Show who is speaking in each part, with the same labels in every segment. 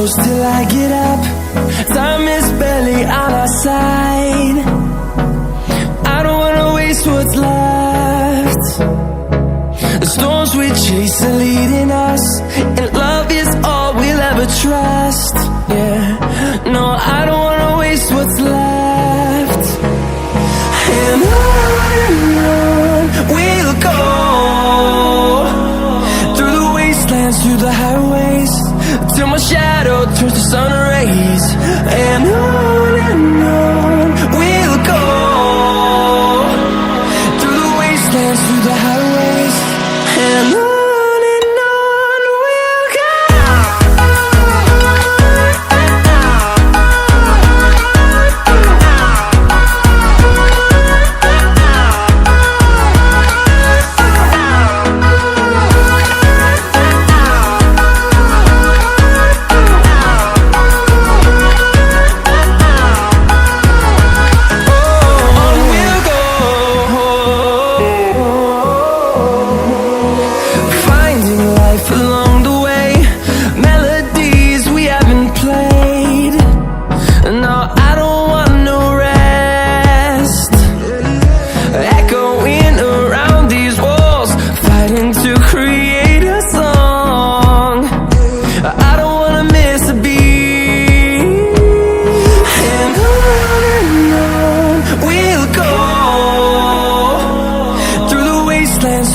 Speaker 1: close till I get up. Time is barely on our side. I don't wanna waste what's left. The storms we chase are leading us, and love is all we'll ever trust. Yeah, no, I don't wanna waste what's left. And on we'll go, through the wastelands, through the highways, till my shadow turns to sun rays. And on we'll go, through the wastelands, through the highways, and on we'll go.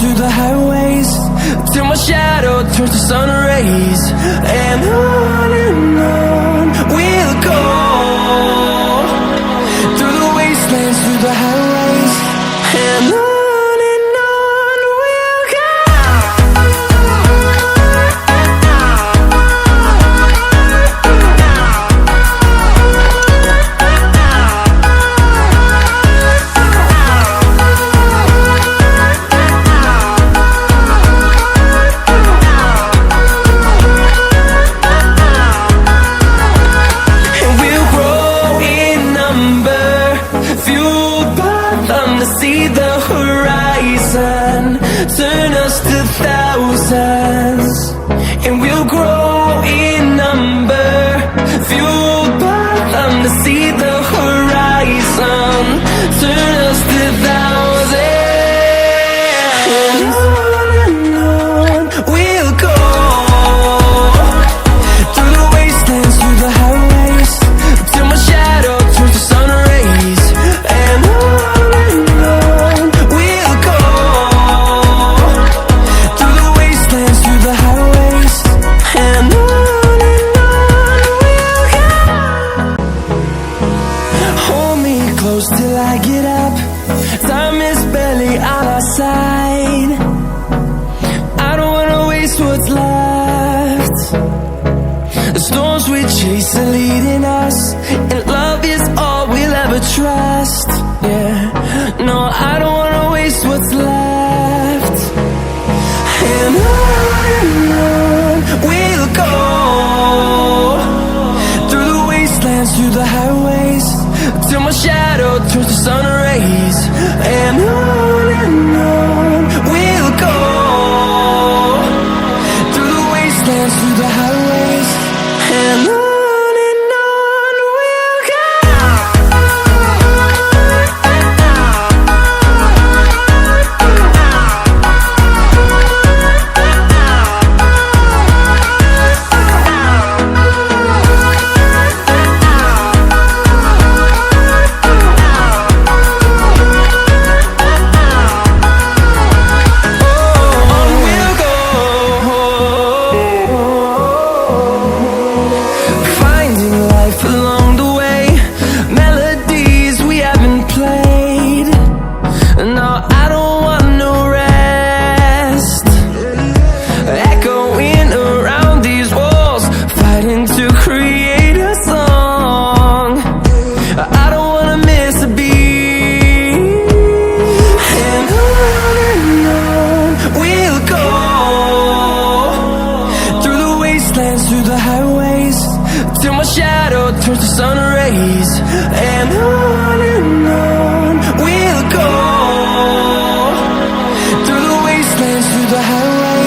Speaker 1: Through the highways, till my shadow turns to sun rays. And on we'll go, through the wastelands, through the highways, and on we'll go. See the horizon, turn us to thousands, and we'll grow in number, fueled by them. To see the horizon, turn us to thousands, and on we'll go, through the wastelands, through the highways, till my shadow turns to sun rays. And till I get up, time is barely on our side. I don't wanna waste what's left. The storms we chase are leading us, and love is all we'll ever trust. Yeah, no, I don't wanna waste what's left. And on we'll go, through the wastelands, through the highways, till my shadow turns to sun rays. And on we'll go, through the wastelands, through the highways, and on we'll go. Turns to sun rays. And on we'll go, through the wastelands, through the highways.